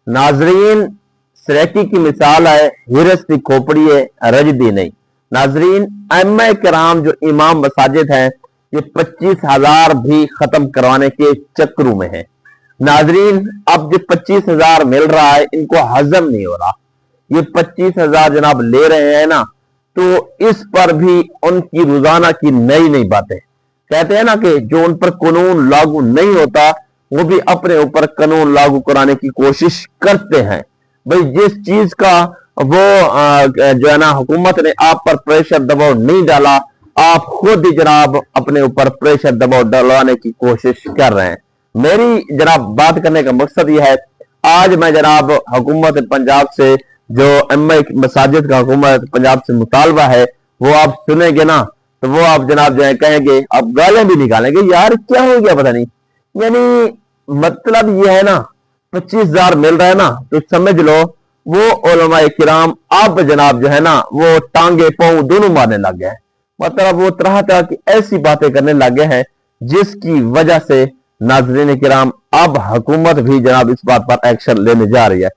ناظرین سریکی کی مثال ہے، ہرس کی کھوپڑی ہے، رجدی نہیں۔ ناظرین ائمہ کرام جو امام مساجد ہیں یہ 25,000 بھی ختم کروانے کے چکروں میں ہیں۔ ناظرین اب جو 25,000 مل رہا ہے ان کو ہضم نہیں ہو رہا، یہ 25,000 جناب لے رہے ہیں نا، تو اس پر بھی ان کی روزانہ کی نئی نئی باتیں کہتے ہیں نا کہ جو ان پر قانون لاگو نہیں ہوتا وہ بھی اپنے اوپر قانون لاگو کرانے کی کوشش کرتے ہیں۔ بھئی جس چیز کا وہ جو ہے نا حکومت نے آپ پر پریشر دباؤ نہیں ڈالا، آپ خود ہی جناب اپنے اوپر پریشر دباؤ ڈالوانے کی کوشش کر رہے ہیں۔ میری جناب بات کرنے کا مقصد یہ ہے، آج میں جناب حکومت پنجاب سے جو ائمہ مساجد کا حکومت پنجاب سے مطالبہ ہے وہ آپ سنیں گے نا تو وہ آپ جناب جو ہے کہیں گے، آپ گالیاں بھی نکالیں گے، یار کیا ہو گیا پتہ نہیں۔ یعنی مطلب یہ ہے نا 25,000 مل رہا ہے نا تو سمجھ لو وہ علماء کرام اب جناب جو ہے نا وہ ٹانگے پاؤں دونوں مارنے لگ گئے ہیں، مطلب وہ طرح طرح کی ایسی باتیں کرنے لگ گئے ہیں جس کی وجہ سے ناظرین کرام اب حکومت بھی جناب اس بات پر ایکشن لینے جا رہی ہے۔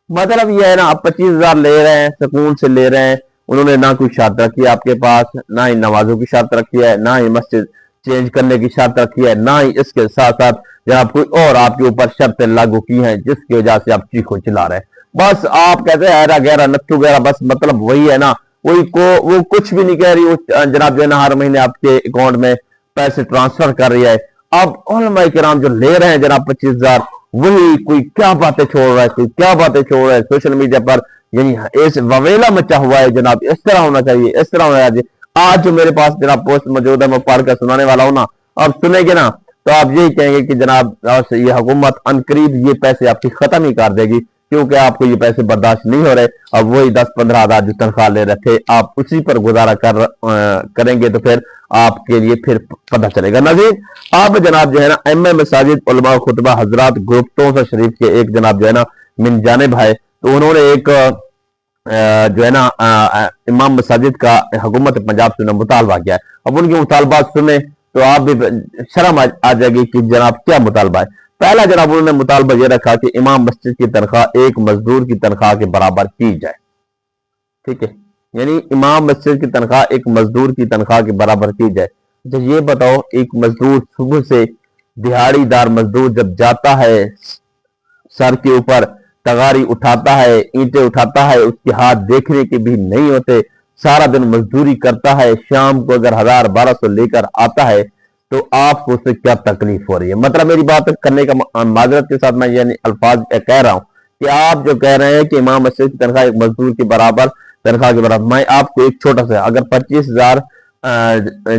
مطلب یہ ہے نا آپ 25,000 لے رہے ہیں، سکون سے لے رہے ہیں، انہوں نے نہ کوئی شرط رکھی ہے آپ کے پاس، نہ ہی نمازوں کی شرط رکھی ہے، نہ ہی مسجد چینج کرنے کی شرط رکھی ہے، نہ ہی اس کے ساتھ ساتھ جناب کوئی اور آپ کے اوپر شرطیں لاگو کی ہیں جس کی وجہ سے آپ چیخو چلا رہے ہیں۔ بس آپ کہتے ہیں ایرا گہرا نتھو گہرا، بس مطلب وہی ہے نا، وہ کچھ بھی نہیں کہہ رہی، وہ جناب جو ہے نا ہر مہینے آپ کے اکاؤنٹ میں پیسے ٹرانسفر کر رہی ہے۔ اب علماء کرام جو لے رہے ہیں جناب 25,000، وہی کوئی کیا باتیں چھوڑ رہا ہے، کوئی کیا باتیں چھوڑ رہا ہے سوشل میڈیا پر، یعنی اس وویلا مچا ہوا ہے جناب، اس طرح ہونا چاہیے، اس طرح ہونا چاہیے۔ آج جو میرے پاس جناب پوسٹ موجود ہے میں پڑھ کر سنانے والا ہوں نا، اب سنیں گے نا تو آپ یہی کہیں گے کہ جناب یہ حکومت عنقریب یہ پیسے آپ کی ختم ہی کر دے گی، کیونکہ آپ کو یہ پیسے برداشت نہیں ہو رہے۔ اب وہی 10-15 ہزار جو تنخواہ لے رہے تھے آپ اسی پر گزارا کریں گے تو پھر آپ کے لیے پھر پتہ چلے گا۔ ناظرین آپ جناب جو ہے نا ائمہ مساجد علماء خطبہ حضرات گروپ توسہ شریف کے ایک جناب جو ہے نا من جانب ہے، تو انہوں نے ایک جو ہے نا امام مساجد کا حکومت پنجاب سے مطالبہ کیا ہے۔ اب ان کے مطالبات سنیں تو آپ بھی شرم آ جائے گی کہ جناب کیا مطالبہ ہے۔ پہلا جناب انہوں نے مطالبہ یہ رکھا کہ امام مسجد کی تنخواہ ایک مزدور کی تنخواہ کے برابر کی جائے، ٹھیک ہے، یعنی امام مسجد کی تنخواہ ایک مزدور کی تنخواہ کے برابر کی جائے۔ تو یہ بتاؤ ایک مزدور صبح سے دہاڑی دار مزدور جب جاتا ہے سر کے اوپر تغاری اٹھاتا ہے، اینٹیں اٹھاتا ہے، اس کے ہاتھ دیکھنے کے بھی نہیں ہوتے، سارا دن مزدوری کرتا ہے، شام کو اگر 1,000-1,200 لے کر آتا ہے تو آپ کو اس سے کیا تکلیف ہو رہی ہے۔ مطلب میری بات کرنے کا معذرت کے ساتھ میں یعنی الفاظ کہہ رہا ہوں کہ آپ جو کہہ رہے ہیں کہ امام مسجد کی تنخواہ ایک مزدور کے برابر تنخواہ کے برابر، میں آپ کو ایک چھوٹا سا اگر 25,000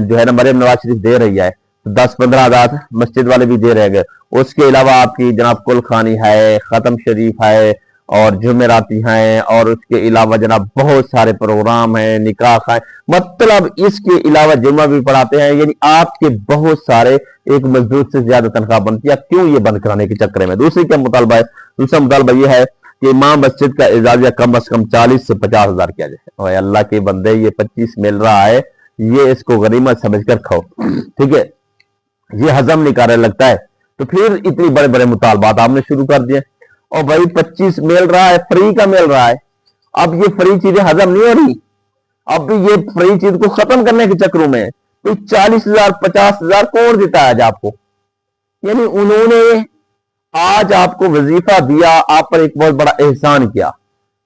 جو ہے نا مریم نواز شریف دے رہی ہے تو 10-15 ہزار مسجد والے بھی دے رہے گئے، اس کے علاوہ آپ کی جناب کل خانی ہے، ختم شریف ہے اور جمعراتی ہیں، اور اس کے علاوہ جناب بہت سارے پروگرام ہیں، نکاح ہیں، مطلب اس کے علاوہ جمعہ بھی پڑھاتے ہیں، یعنی آپ کے بہت سارے ایک مزدور سے زیادہ تنخواہ بنتی ہے، کیوں یہ بند کرانے کے چکر میں؟ دوسری کیا مطالبہ ہے؟ دوسرا مطالبہ یہ ہے کہ امام مسجد کا اعزازیہ کم از کم 40 سے 50 ہزار کیا جائے۔ اوہ اللہ کے بندے یہ 25 مل رہا ہے، یہ اس کو غنیمت سمجھ کر کھاؤ، ٹھیک ہے، یہ ہضم نہیں کر رہا لگتا ہے، تو پھر اتنی بڑے بڑے مطالبات آپ نے شروع کر دیے۔ اور بھائی 25 مل رہا ہے، فری کا مل رہا ہے، اب یہ فری چیزیں ہضم نہیں ہو رہی، اب یہ فری چیز کو ختم کرنے کے چکروں میں تو 40,000 50,000 کون دیتا ہے آج آپ کو؟ یعنی انہوں نے آج آپ کو وظیفہ دیا، آپ پر ایک بہت بڑا احسان کیا،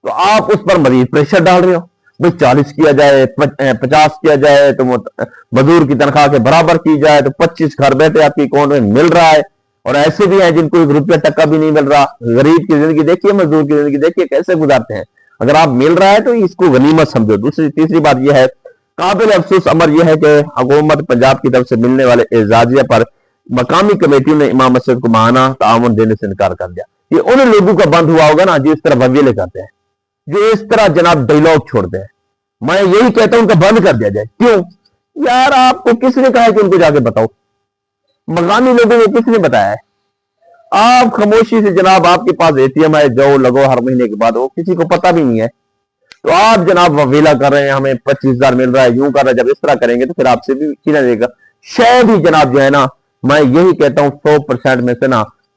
تو آپ اس پر مزید پریشر ڈال رہے ہو، بھائی 40 کیا جائے، 50 کیا جائے تو مزدور کی تنخواہ کے برابر کی جائے تو 25 گھر بیٹھے آپ کی اکاؤنٹ میں مل رہا ہے، اور ایسے بھی ہیں جن کو 1 روپیہ ٹکا بھی نہیں مل رہا۔ غریب کی زندگی دیکھیے، مزدور کی زندگی دیکھیے کیسے گزارتے ہیں، اگر آپ مل رہا ہے تو اس کو غنیمت سمجھو۔ تیسری بات یہ ہے، قابل افسوس امر یہ ہے کہ حکومت پنجاب کی طرف سے ملنے والے اعزازیہ پر مقامی کمیٹیوں نے امام مسجد کو ماہانہ تعاون دینے سے انکار کر دیا۔ یہ ان لوگوں کا بند ہوا ہوگا نا جو اس طرح وویلے کرتے ہیں، جو اس طرح جناب ڈائلاگ چھوڑتے ہیں، میں یہی کہتا ہوں ان کا بند کر دیا جائے۔ کیوں یار؟ آپ کو کس نے کہا ہے کہ ان کو جا کے بتاؤ؟ مقامی لوگوں کو کس نے بتایا ہے؟ آپ خاموشی سے جناب آپ کے پاس ATM ہے، جو لگو ہر مہینے کے بعد، وہ کسی کو پتہ بھی نہیں ہے، تو آپ جناب وویلا کر رہے ہیں، ہمیں 25,000 مل رہا ہے، یوں کر رہا ہے۔ جب اس طرح کریں گے تو پھر آپ سے بھی چھینا جائے گا۔ شاید ہی جناب جو ہے نا میں یہی کہتا ہوں 100% میں سے نا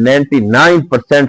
99%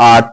8